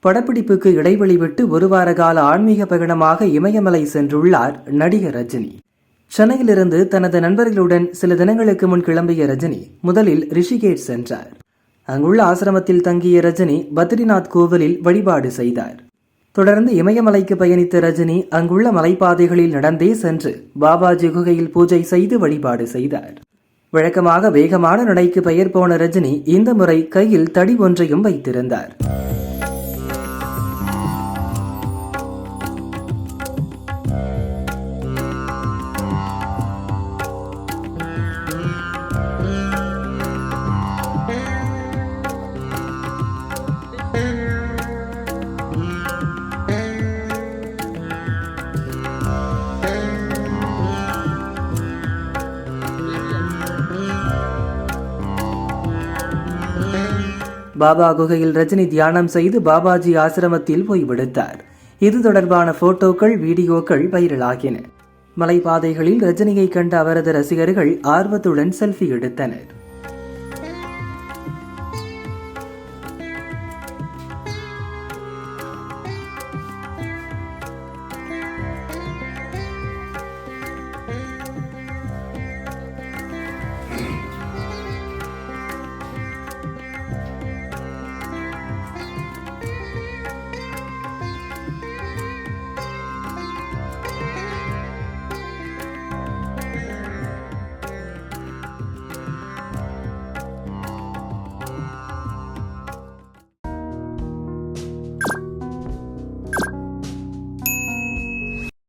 படப்பிடிப்புக்கு இடைவெளி விட்டு ஒரு வார கால ஆன்மீக பயணமாக இமயமலை சென்றுள்ளார் நடிகர் ரஜினி. சென்னையிலிருந்து தனது நண்பர்களுடன் சில தினங்களுக்கு முன் கிளம்பிய ரஜினி முதலில் ரிஷிகேஷ் சென்றார். அங்குள்ள ஆசிரமத்தில் தங்கிய ரஜினி பத்ரிநாத் கோவிலில் வழிபாடு செய்தார். தொடர்ந்து இமயமலைக்கு பயணித்த ரஜினி அங்குள்ள மலைப்பாதைகளில் நடந்தே சென்று பாபாஜி குகையில் பூஜை செய்து வழிபாடு செய்தார். வழக்கமாக வேகமான நடைக்கு பெயர் போன ரஜினி இந்த முறை கையில் தடி ஒன்றையும் வைத்திருந்தார். பாபா குகையில் ரஜினி தியானம் செய்து பாபாஜி ஆசிரமத்தில் ஓய்வெடுத்தார். இது தொடர்பான போட்டோக்கள், வீடியோக்கள் வைரலாகின. மலைப்பாதைகளில் ரஜினியை கண்ட அவரது ரசிகர்கள் ஆர்வத்துடன் செல்ஃபி எடுத்தனர்.